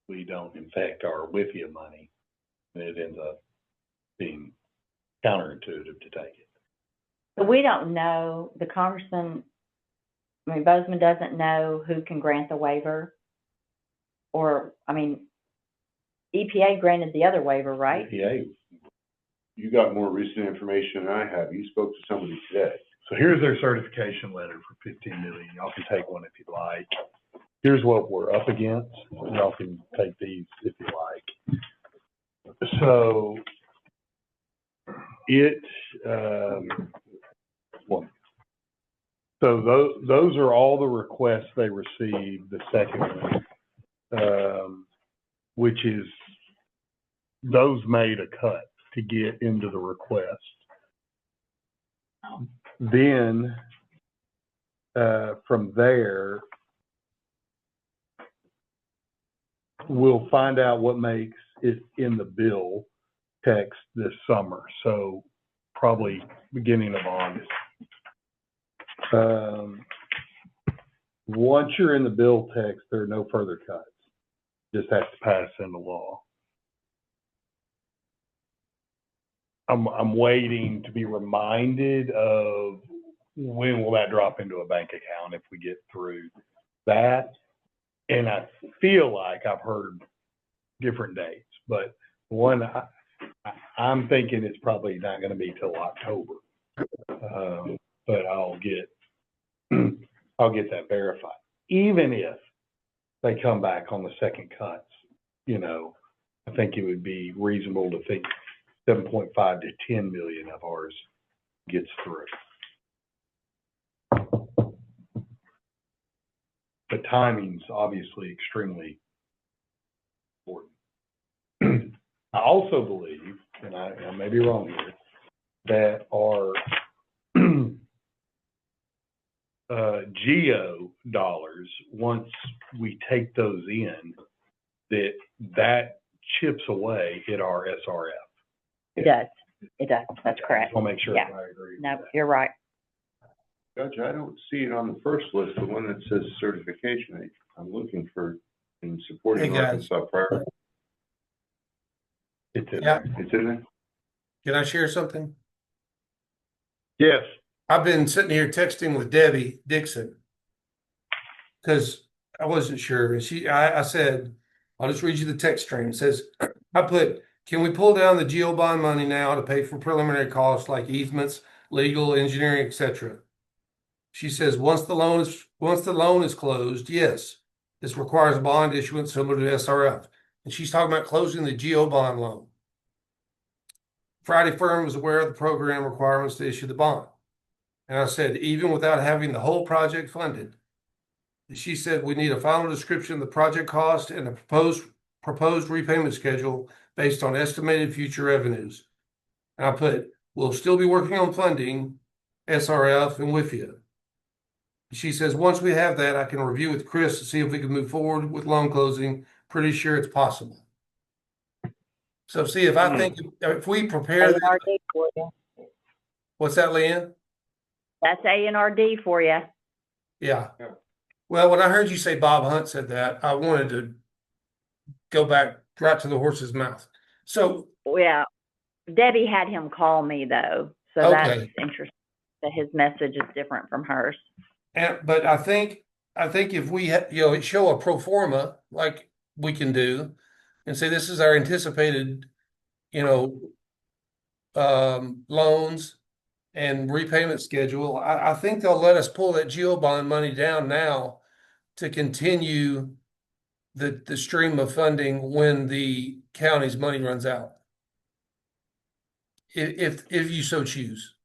we don't infect our WIFIA money, and it ends up being counterintuitive to take it. But we don't know, the congressman, I mean, Bozeman doesn't know who can grant the waiver. Or, I mean, EPA granted the other waiver, right? EPA. You got more recent information than I have. You spoke to somebody today. So here's their certification letter for 15 million. Y'all can take one if you'd like. Here's what we're up against. Y'all can take these if you like. So those are all the requests they received, the second one, which is those made a cut to get into the request. Then from there, we'll find out what makes it in the bill text this summer. So probably beginning of August. Once you're in the bill text, there are no further cuts. Just has to pass into law. I'm waiting to be reminded of when will that drop into a bank account if we get through that. And I feel like I've heard different dates, but one I'm thinking it's probably not going to be till October. But I'll get that verified. Even if they come back on the second cuts, you know, I think it would be reasonable to think 7.5 to 10 million of ours gets through. The timing's obviously extremely important. I also believe, and I may be wrong here, that our geo dollars, once we take those in, that chips away at our SRF. It does. It does. That's correct. I'll make sure Yeah. I agree. No, you're right. Judge, I don't see it on the first list, the one that says certification. I'm looking for in supporting Hey, guys. Arkansas Priority. It's in Yeah. there. It's in there? Can I share something? Yes. I've been sitting here texting with Debbie Dixon because I wasn't sure. And I said, I'll just read you the text stream. It says, I put, can we pull down the GEO bond money now to pay for preliminary costs like easements, legal, engineering, etc.? She says, once the loan is closed, yes, this requires a bond issuance similar to SRF. And she's talking about closing the GEO bond loan. Friday Firm was aware of the program requirements to issue the bond. And I said, even without having the whole project funded, she said, we need a final description of the project cost and a proposed repayment schedule based on estimated future revenues. And I put, we'll still be working on funding SRF and WIFIA. She says, once we have that, I can review with Chris to see if we can move forward with loan closing. Pretty sure it's possible. So see, if I think, if we prepare that, A&RD for you. what's that, Leanne? That's A&RD for you. Yeah. Well, when I heard you say Bob Hunt said that, I wanted to go back right to the horse's mouth. So, Yeah. Debbie had him call me though. So okay. That's interesting that his message is different from hers. But I think if we show a pro forma like we can do and say this is our anticipated, loans and repayment schedule, I think they'll let us pull that GEO bond money down now to continue the stream of funding when the county's money runs out. If you so choose.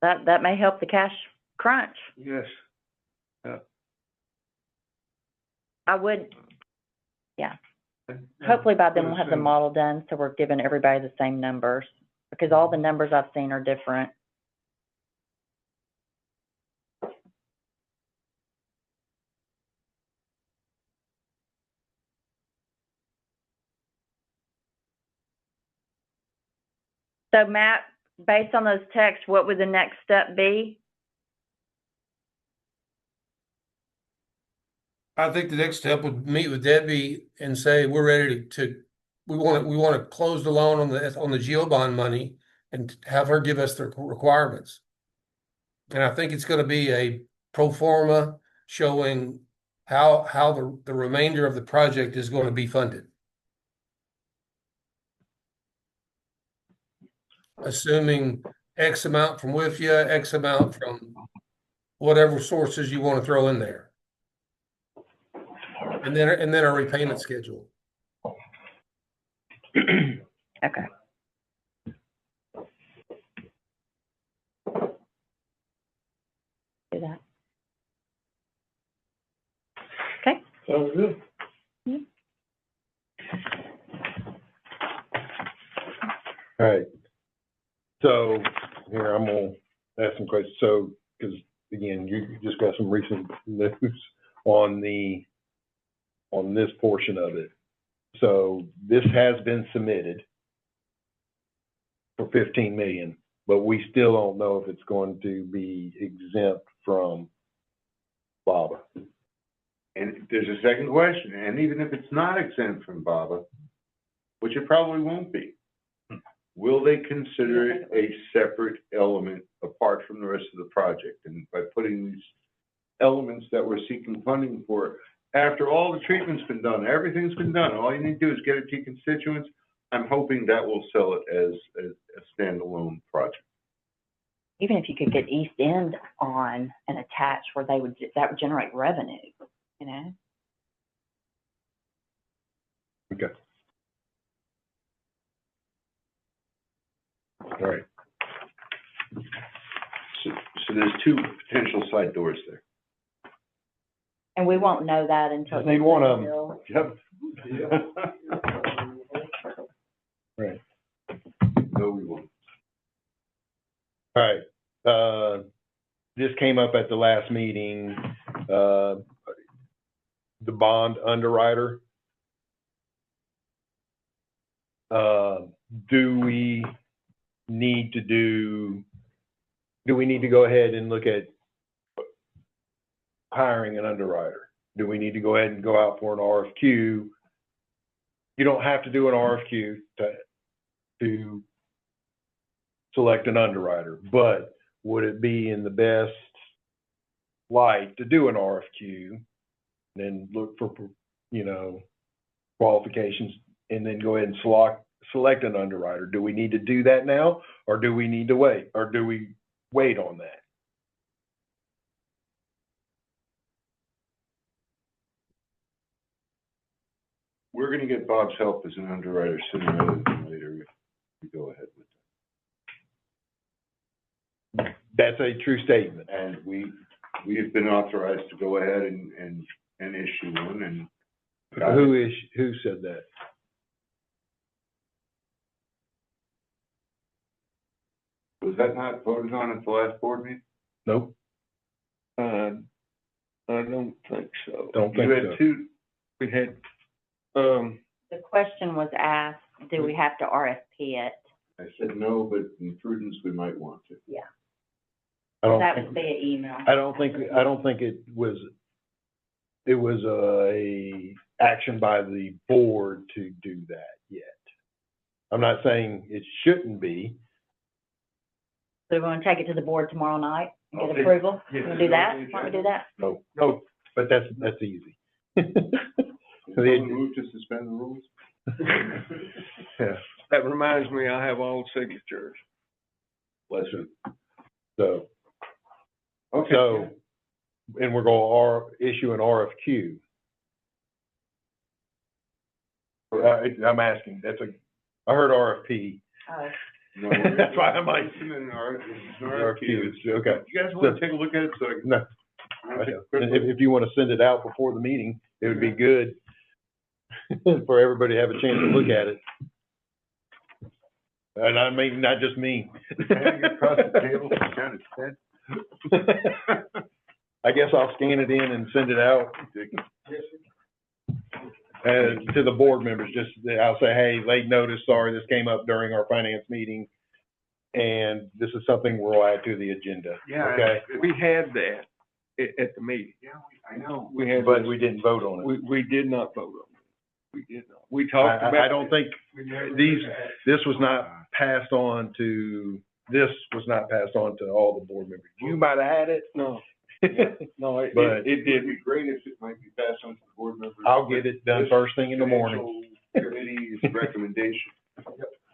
That may help the cash crunch. Yes. I would, yeah. Hopefully by then we'll have the model done, so we're giving everybody the same numbers. because all the numbers I've seen are different. So Matt, based on those texts, what would the next step be? I think the next step would meet with Debbie and say, we're ready we want to close the loan on the GEO bond money and have her give us the requirements. And I think it's gonna be a pro forma showing how the remainder of the project is going to be funded. Assuming X amount from WIFIA, X amount from whatever sources you want to throw in there. And then a repayment schedule. Okay. Do that. Okay. Sounds good. All right. So here, I'm gonna ask some questions. So, because again, you just got some recent news on this portion of it. So this has been submitted for 15 million, but we still don't know if it's going to be exempt from BABA. And there's a second question, and even if it's not exempt from BABA, which it probably won't be, will they consider it a separate element apart from the rest of the project? And by putting these elements that we're seeking funding for, after all the treatment's been done, everything's been done, all you need to do is get it to your constituents, I'm hoping that will sell it as a standalone project. Even if you could get East End on and attach where that would generate revenue, you know? Okay. All right. So there's two potential side doors there. And we won't know that until. Just need one of them. Yep. Right. No, we won't. All right. This came up at the last meeting, the bond underwriter. Do we need to go ahead and look at hiring an underwriter? Do we need to go ahead and go out for an RFQ? You don't have to do an RFQ to select an underwriter, but would it be in the best light to do an RFQ and then look for, qualifications and then go ahead and select an underwriter? Do we need to do that now, or do we need to wait, or do we wait on that? We're gonna get Bob's help as an underwriter sooner rather than later if we go ahead with that. That's a true statement. And we have been authorized to go ahead and issue one, and Who said that? was that not voted on at the last board meeting? Nope, I don't think so. don't You think had so. two, We had, The question was asked, do we have to RFP it? I said no, but in prudence, we might want to. I don't That think- was via email. I don't think it was a action by the board to do that yet. I'm not saying it shouldn't be. So we're gonna take it to the board tomorrow night and get Okay. approval? Yeah. Wanna do that? Why don't we do that? No, but that's easy. Someone move to suspend the rules? Yeah, that reminds me, I have all the signatures. Bless you. so, Okay. and we're gonna issue an RFQ. I'm asking, I heard RFP. Oh, No, That's why I'm like- Submit an RFQ, RFQ. okay. You guys want to take a look at it so I can? No, if you want to send it out before the meeting, it would be good for everybody to have a chance to look at it. And I mean, not just me. Hang across the table, kind of said. I guess I'll scan it in and send it out to the board members. Just, I'll say, hey, late notice, sorry, this came up during our finance meeting. And this is something we'll add to the agenda. Yeah. Okay. We had that at the meeting. Yeah, I know. We had, But we didn't vote on it. we did not vote on it. We did not. We talked about. I don't think this was not passed on to all the board members. You might have had it. No. No, it It'd didn't. be great if it might be passed on to the board members. I'll get it done first thing in the morning. Committee's recommendation.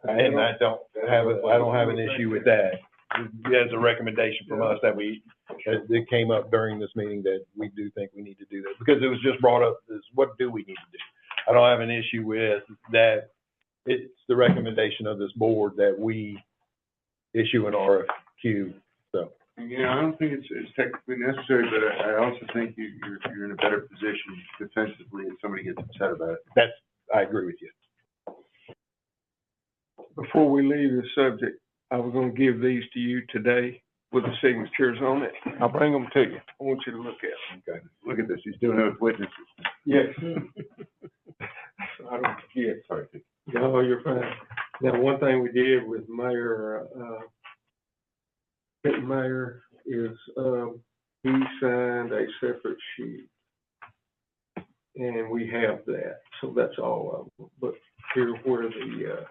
And I don't have an issue with that. As a recommendation from us that it came up during this meeting that we do think we need to do that. Because it was just brought up, is what do we need to do? I don't have an issue with that. It's the recommendation of this board that we issue an RFQ, so. Yeah, I don't think it's technically necessary, but I also think you're in a better position defensively if somebody gets upset about it. I agree with you. Before we leave the subject, I was gonna give these to you today with the signatures on it. I'll bring them to you. I want you to look at them. Okay, look at this, he's doing it with witnesses. Yes. I don't forget. Sorry. No, you're fine. Now, one thing we did with Mayor, Mayor is, he signed a separate sheet. And we have that, so that's all of them. But here's where the,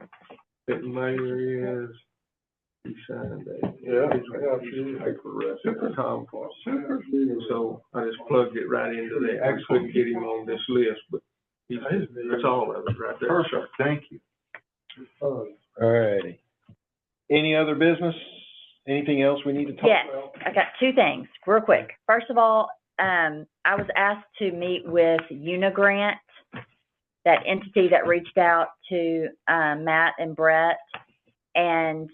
Mayor is. He signed a. Super Tom Clark. Super. And so I just plugged it right into there. I couldn't get him on this list, but that's all of it right there. Perfect, thank you. All righty. Any other business? Anything else we need to talk Yes, about? I got two things, real quick. First of all, I was asked to meet with Unigrant, that entity that reached out to Matt and Brett, and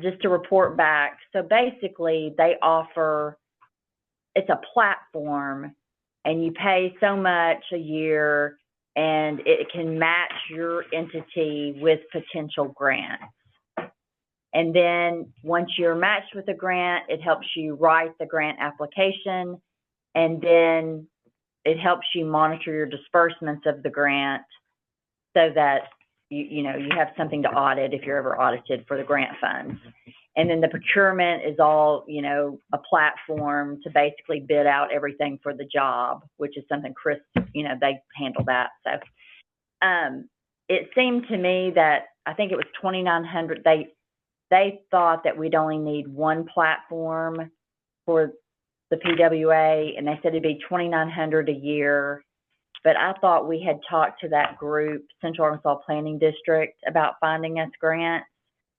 just to report back. So basically, they offer, it's a platform, and you pay so much a year, and it can match your entity with potential grants. And then once you're matched with a grant, it helps you write the grant application, and then it helps you monitor your disbursements of the grant so that you have something to audit if you're ever audited for the grant funds. And then the procurement is all, a platform to basically bid out everything for the job, which is something Chris, they handle that. So it seemed to me that, I think it was 2,900, they thought that we'd only need one platform for the PWA, and they said it'd be $2,900 a year. But I thought we had talked to that group, Central Arkansas Planning District, about finding us grants.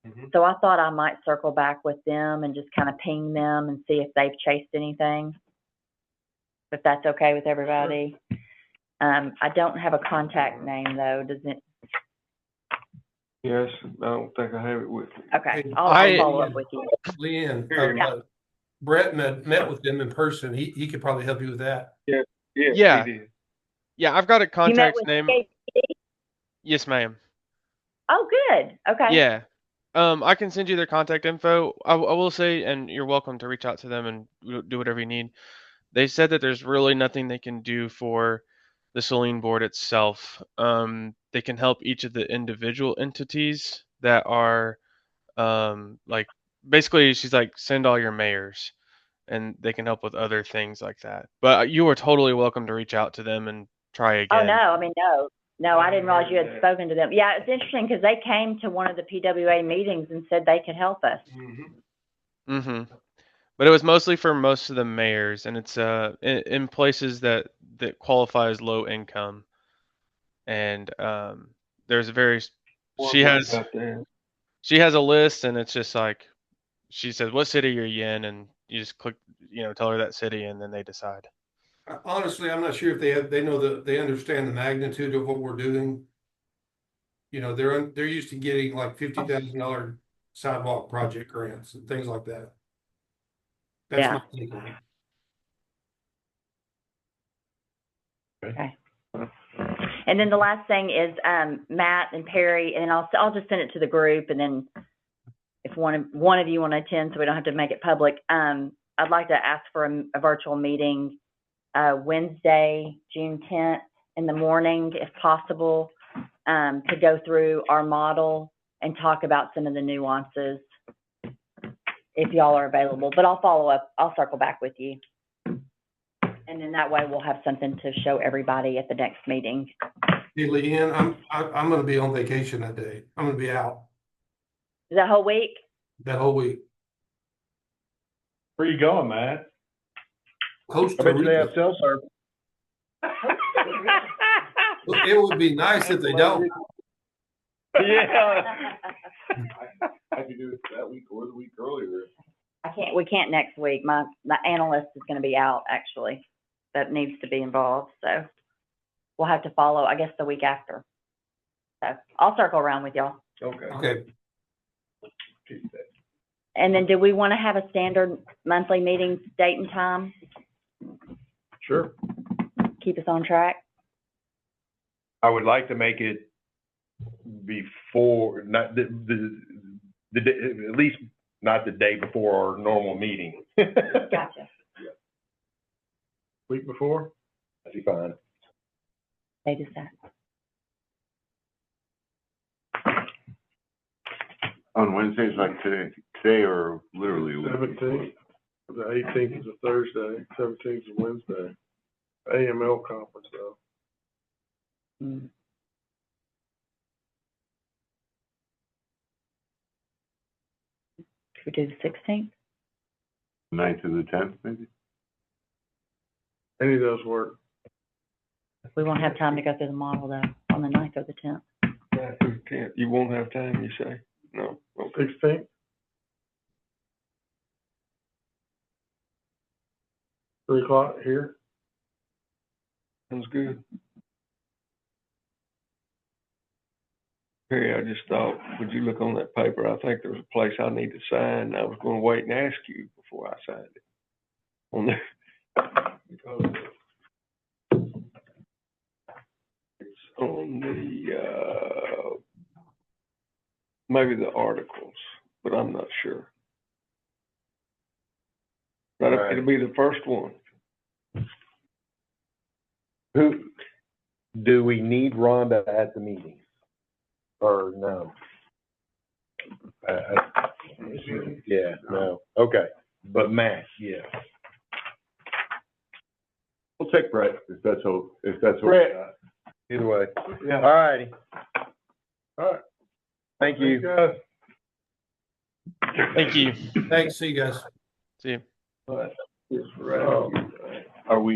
Mm-hmm. So I thought I might circle back with them and just kind of ping them and see if they've chased anything, if that's okay with everybody. Sure. I don't have a contact name though, does it? Yes, I don't think I have it with me. Okay, I'll follow up with you. Leanne, Brett met with them in person. He could probably help you with that. Yeah. Yeah. Yeah, I've got a contact name. KPD? Yes, ma'am. Oh, good. Okay. Yeah. I can send you their contact info. I will say, and you're welcome to reach out to them and do whatever you need. They said that there's really nothing they can do for the Saline board itself. They can help each of the individual entities that are, like, basically she's like, send all your mayors, and they can help with other things like that. But you are totally welcome to reach out to them and try again. Oh, no, I mean, no, I didn't realize you had spoken to them. Yeah, it's interesting because they came to one of the PWA meetings and said they could help us. Mm-hmm. But it was mostly for most of the mayors, and it's in places that qualify as low income. And there's she has a list, and it's just like, she says, what city are you in? And you just click, tell her that city, and then they decide. Honestly, I'm not sure if they understand the magnitude of what we're doing. They're used to getting like $50,000 sidewalk project grants and things like that. That's my thinking. Okay. And then the last thing is, Matt and Perry, and I'll just send it to the group, and then if one of you want to attend, so we don't have to make it public, I'd like to ask for a virtual meeting, Wednesday, June 10th in the morning, if possible, to go through our model and talk about some of the nuances, if y'all are available. But I'll follow up. I'll circle back with you. And then that way we'll have something to show everybody at the next meeting. Hey, Leanne, I'm gonna be on vacation that day. I'm gonna be out Is that whole week? that whole week. Where you going, Matt? Costa I bet you they have Rica. cell service. It would be nice if they don't. Yeah. I could do it that week or the week earlier. We can't next week. My analyst is gonna be out, actually, that needs to be involved, so we'll have to follow, I guess, the week after. So I'll circle around with y'all. Okay. Okay. And then do we want to have a standard monthly meeting date and time? Sure. Keep us on track? I would like to make it before, not the day, at least not the day before our normal meeting. Gotcha. Week before? That'd be fine. They just that. On Wednesdays like today or literally. 17th, the 18th is a Thursday, 17th is a Wednesday. AML conference though. Mm. Should we do the 16th? 9th to the 10th, maybe? Any of those work. We won't have time to go through the model though, on the 9th or the 10th. You won't have time, you say? No. Okay. 16th? 3 o'clock here? Sounds good. Perry, I just thought, would you look on that paper? I think there's a place I need to sign. I was gonna wait and ask you before I signed it. On there. Because it's on the, maybe the articles, but I'm not sure. But All right. it'll be the first one. Who, do we need Rhonda at the meeting? Or no? Yeah, no, okay, but Matt, yeah. We'll take Brett if that's what. Brett. Either way. Yeah. All righty. All right. Thank you. Guys. Thank you. Thanks. See you guys. See you. All right. Are we